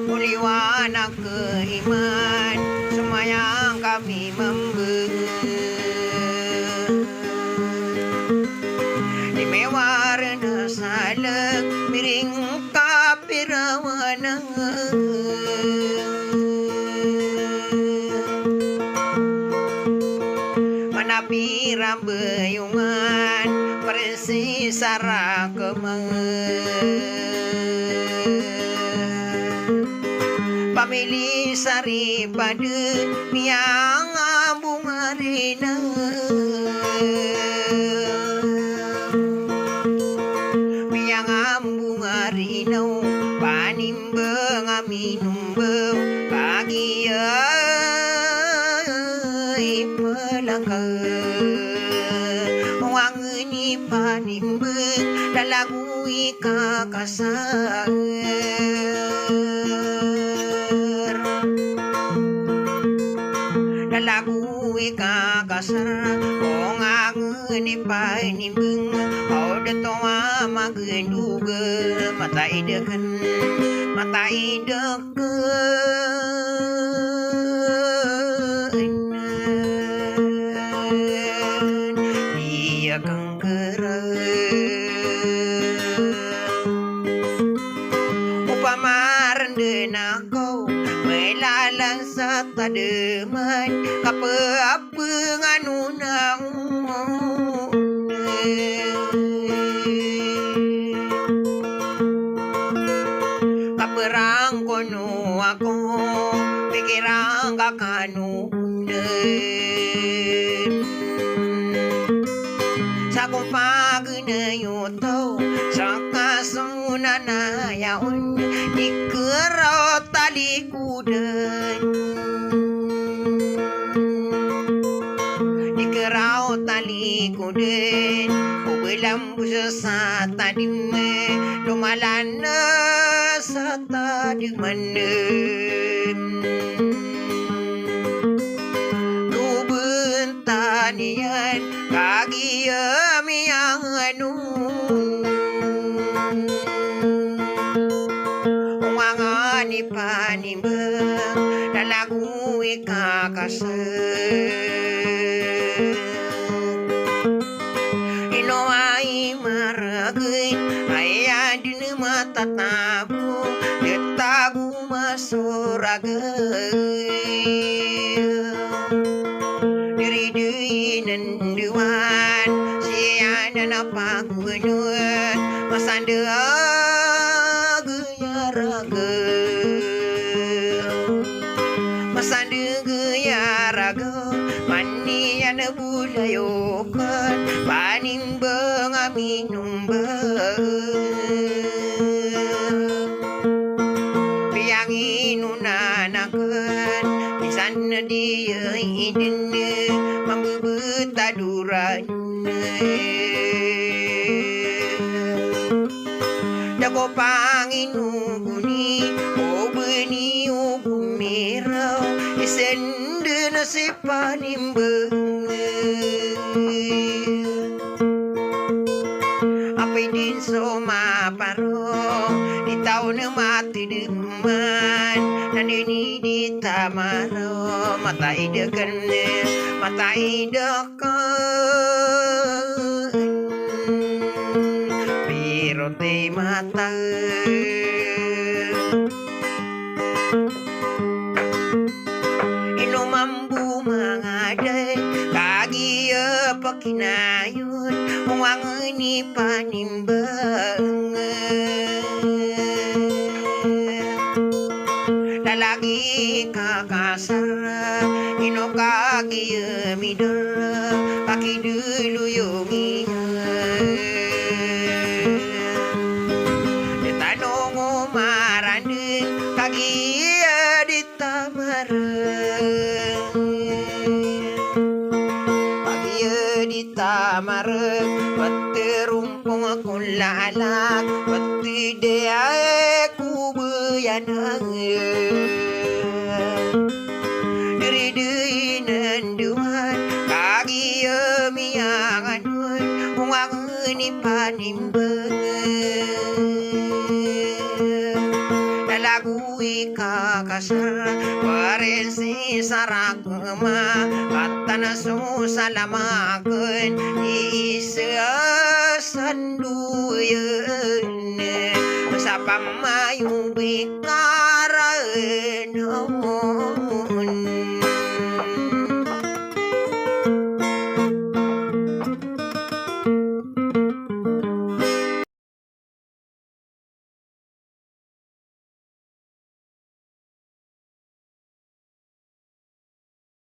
Uliwana keiman semua yang kami di mewarna salak miring kapirawana manapira beyungan persis sarang pamilih sari pada miang bunga rina miang bunga rina panimbang aminumbang pagi pelanggan wang ni panimbang lalagui kakasar lalagui kakasar kong ang ni panimbang au de toa magenduga mata idekan dia kang upamaran denakau melalang sata deman apa nganunang kaperang kono ako pikirang kakanunan sa kong pagnayoto sa kasunana yaon ikeraw talikudan ikeraw talikudan ubalambus sa tadim lumalan sa tadiman kubentanian kagiyami ang umangani panimbang lalagui kakasar inoai maragay ayadin matatago detagu masuragay diri nanduan siya na napagunun masanda gayaraga masanda gayaraga manian bulayokan panimbang aminumbang piang inunanakan misan na dia idin mambebetaduran dago panginuguni o beni o gumiraw isende na si panimbang apay din so maparo di tao na matiduman nanini di tamaro mataidakan pero te mata inumambu mangaday kagiya pakinayon muang ni panimbang lalagi kakasar ino kagiya midara kakidulu yongiya detanong umaranding kagiya ditamarang kagiya ditamarang paterumpong akong lalak patide ay kubayanang diri nanduan kagiya miyangan uang ni panimbe lagu ika kasar warensi saragma katana susalamakeun isa sanduyeun sapamayu bika